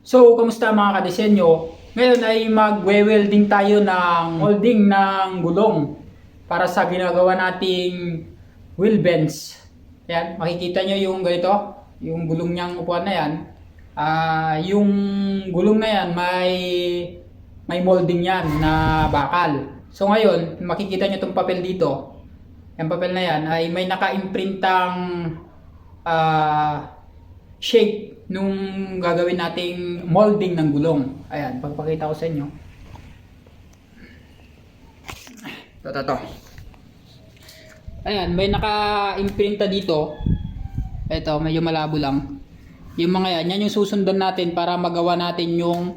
So, kamusta mga kadesenyo? Ngayon ay magwe-welding tayo ng molding ng gulong para sa ginagawa nating wheel bench. Yan, makikita nyo yung ganito, yung gulong niyang upuan na yan. Yung gulong na yan may molding yan na bakal. So ngayon, makikita nyo itong papel dito. Yung papel na yan ay may naka-imprintang shape nung gagawin nating molding ng gulong. Ayan, pagpakita ko sa inyo. Ito. Ayan, may naka-imprinta dito. Ito, medyo malabo lang. Yung mga yan yung susundan natin para magawa natin yung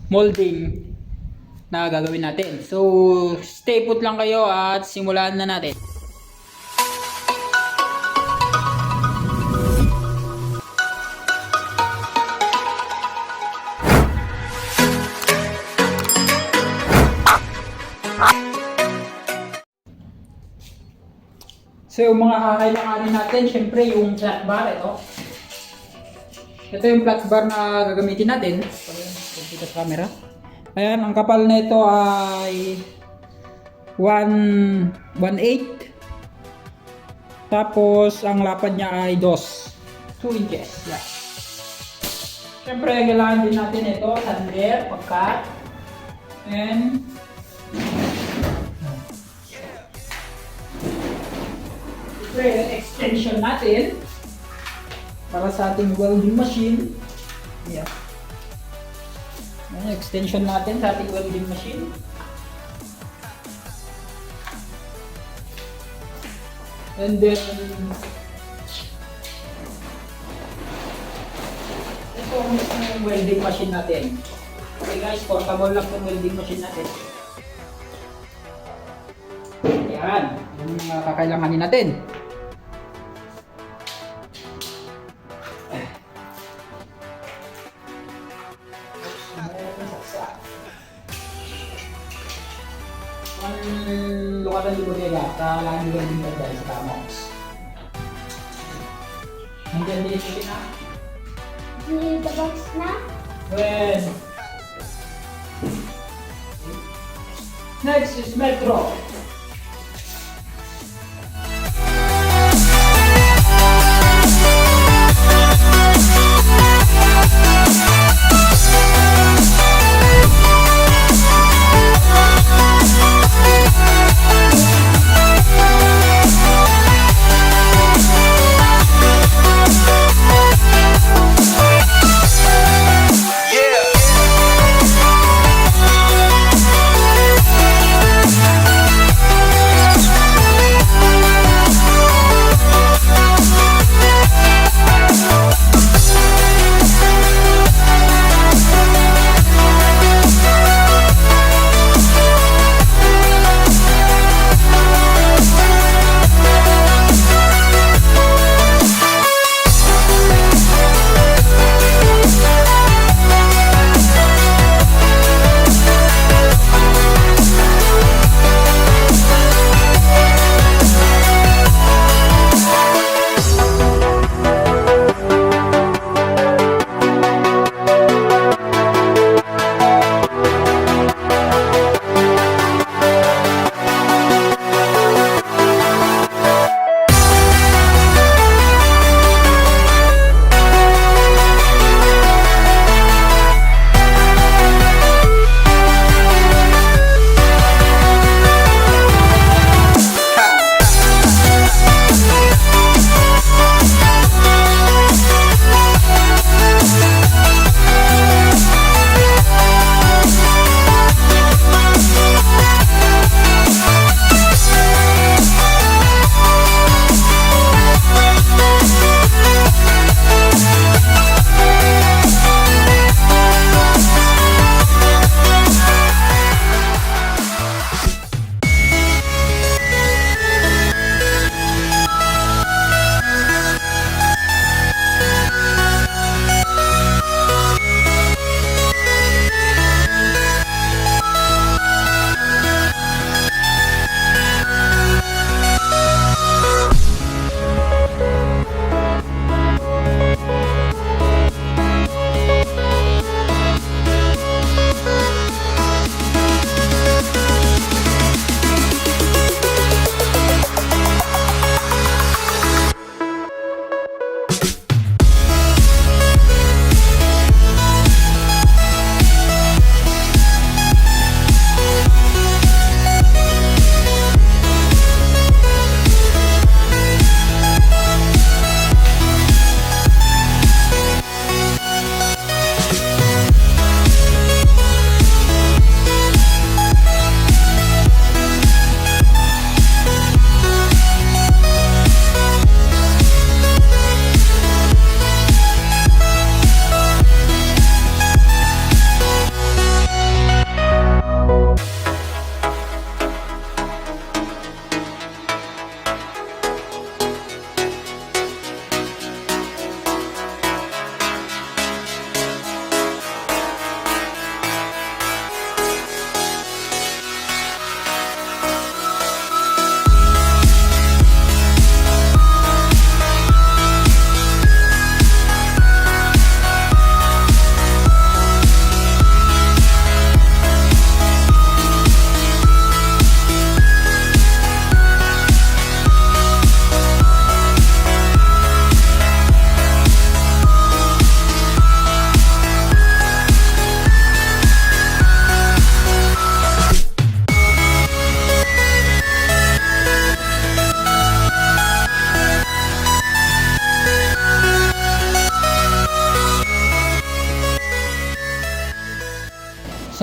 molding na gagawin natin. So, stay put lang kayo at simulan na natin. So yung mga kakailanganin natin, syempre yung flat bar, ito. Ito yung flat bar na gagamitin natin. Dito sa camera. Ayan, ang kapal na ito ay 1/8. Tapos ang lapad niya ay 2 inches. Yeah. Syempre kailangan din natin ito, sander, pagkat. And extension natin para sa ating welding machine. Yeah. Ayan, extension natin sa ating welding machine. And then ito ang mismo welding machine natin. Okay guys, portable lang itong welding machine natin. Ayan, yung kakailanganin natin. Lukatan yung bodega, kailangan yung welding rod dahil sa tamos. Nandiyan din ito na? Need the box na? Well, next is metro.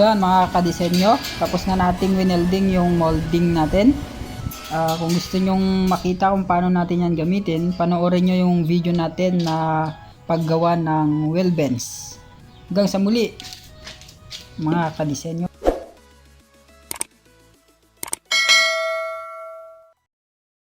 So yan mga kadisenyo, tapos na nating winelding yung molding natin. Kung gusto nyong makita kung paano natin yan gamitin, panoorin nyo yung video natin na paggawa ng wheel bends. Hanggang sa muli mga kadisenyo.